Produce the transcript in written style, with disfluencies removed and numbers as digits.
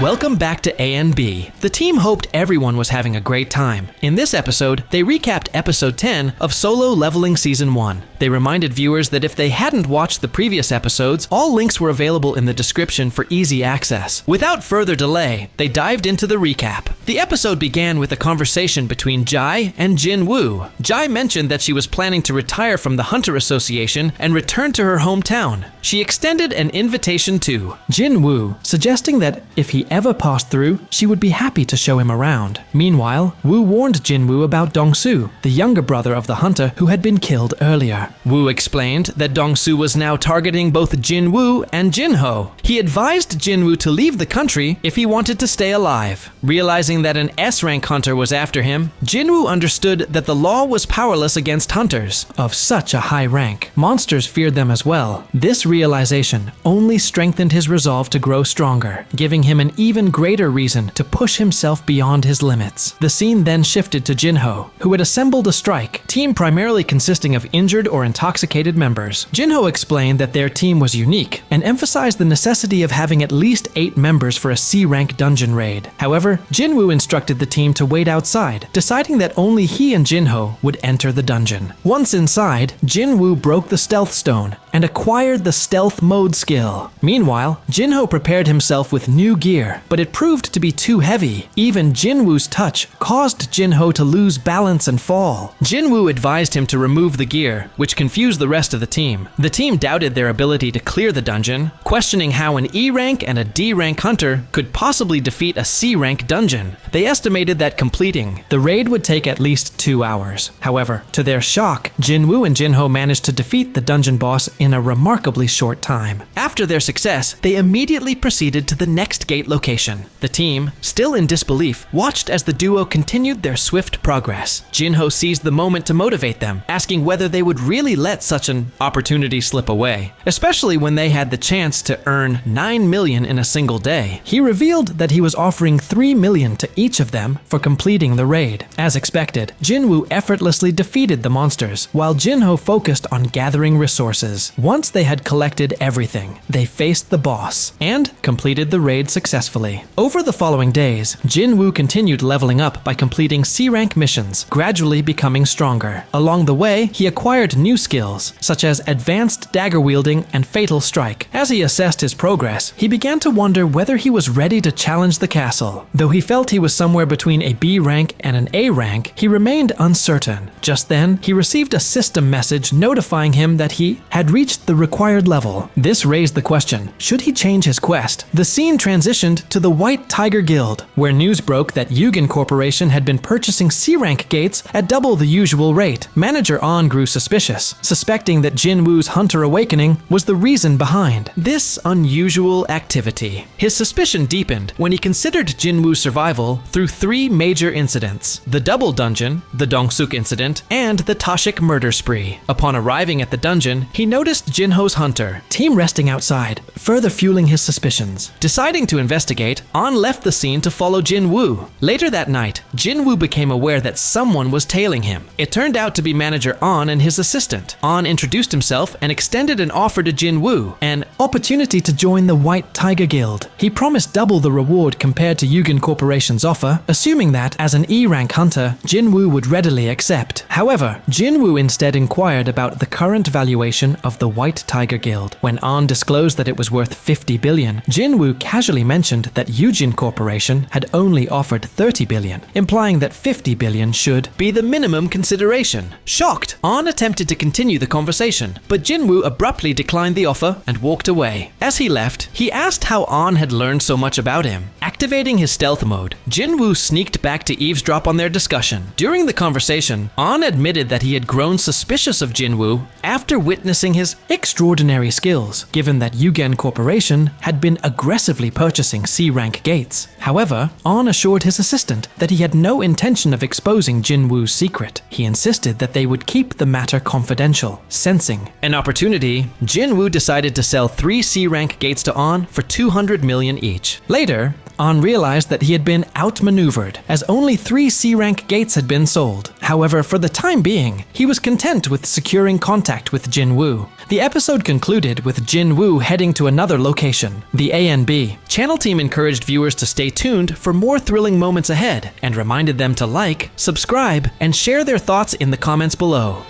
Welcome back to A and B. The team hoped everyone was having a great time. In this episode, they recapped episode 10 of Solo Leveling Season 1. They reminded viewers that if they hadn't watched the previous episodes, all links were available in the description for easy access. Without further delay, they dived into the recap. The episode began with a conversation between Jai and Jin-Woo. Jai mentioned that she was planning to retire from the Hunter Association and return to her hometown. She extended an invitation to Jin-Woo, suggesting that if he ever passed through, she would be happy to show him around. Meanwhile, Woo warned Jin-Woo about Dong-Soo, the younger brother of the hunter who had been killed earlier. Woo explained that Dong-Soo was now targeting both Jin-Woo and Jin-Ho. He advised Jin-Woo to leave the country if he wanted to stay alive. Realizing that an S-rank hunter was after him, Jin-Woo understood that the law was powerless against hunters of such a high rank. Monsters feared them as well. This realization only strengthened his resolve to grow stronger, giving him an even greater reason to push himself beyond his limits. The scene then shifted to Jin-Ho, who had assembled a strike, team primarily consisting of injured or intoxicated members. Jin-Ho explained that their team was unique and emphasized the necessity of having at least 8 members for a C-rank dungeon raid. However, Jin-Woo instructed the team to wait outside, deciding that only he and Jin-Ho would enter the dungeon. Once inside, Jin-Woo broke the stealth stone and acquired the stealth mode skill. Meanwhile, Jin-Ho prepared himself with new gear, but it proved to be too heavy. Even Jin-Woo's touch caused Jin-Ho to lose balance and fall. Jin-Woo advised him to remove the gear, which confused the rest of the team. The team doubted their ability to clear the dungeon, questioning how an E-rank and a D-rank hunter could possibly defeat a C-rank dungeon. They estimated that completing the raid would take at least 2 hours. However, to their shock, Jin-Woo and Jin-Ho managed to defeat the dungeon boss in a remarkably short time. After their success, they immediately proceeded to the next gate location. The team, still in disbelief, watched as the duo continued their swift progress. Jin-Ho seized the moment to motivate them, asking whether they would really let such an opportunity slip away, especially when they had the chance to earn 9 million in a single day. He revealed that he was offering 3 million to each of them for completing the raid. As expected, Jin-Woo effortlessly defeated the monsters, while Jin-Ho focused on gathering resources. Once they had collected everything, they faced the boss and completed the raid successfully. Over the following days, Jin-Woo continued leveling up by completing C-rank missions, gradually becoming stronger. Along the way, he acquired new skills, such as advanced dagger wielding and fatal strike. As he assessed his progress, he began to wonder whether he was ready to challenge the castle. Though he felt he was somewhere between a B rank and an A rank, he remained uncertain. Just then, he received a system message notifying him that he had reached the required level. This raised the question, should he change his quest? The scene transitioned to the White Tiger Guild, where news broke that Yugen Corporation had been purchasing C-rank gates at double the usual rate. Manager An grew suspicious, suspecting that Jin-Woo's Hunter Awakening was the reason behind this unusual activity. His suspicion deepened when he considered Jin-Woo's survival through 3 major incidents: the double dungeon, the Dong-Suk incident, and the Tashik murder spree. Upon arriving at the dungeon, he noticed Jin-Ho's hunter, team resting outside, further fueling his suspicions. Deciding to investigate, An left the scene to follow Jin-Woo. Later that night, Jin-Woo became aware that someone was tailing him. It turned out to be manager An and his assistant. An introduced himself and extended an offer to Jin-Woo, an opportunity to join the White Tiger Guild. He promised double the reward compared to Yugen Corporation's offer, assuming that, as an E-rank hunter, Jin-Woo would readily accept. However, Jin-Woo instead inquired about the current valuation of the White Tiger Guild. When An disclosed that it was worth 50 billion, Jin-Woo casually mentioned that Yugen Corporation had only offered 30 billion, implying that 50 billion should be the minimum consideration. Shocked, An attempted to continue the conversation, but Jin-Woo abruptly declined the offer and walked away. As he left, he asked how An had learned so much about him. Activating his stealth mode, Jin-Woo sneaked back to eavesdrop on their discussion. During the conversation, An admitted that he had grown suspicious of Jin-Woo after witnessing his extraordinary skills, given that Yugen Corporation had been aggressively purchasing C-rank gates. However, An assured his assistant that he had no intention of exposing Jin-Woo's secret. He insisted that they would keep the matter confidential. Sensing an opportunity, Jin-Woo decided to sell 3 C-rank gates to An for 200 million each. Later, An Han realized that he had been outmaneuvered, as only 3 C-rank gates had been sold. However, for the time being, he was content with securing contact with Jin-Woo. The episode concluded with Jin-Woo heading to another location, the ANB. Channel team encouraged viewers to stay tuned for more thrilling moments ahead, and reminded them to like, subscribe, and share their thoughts in the comments below.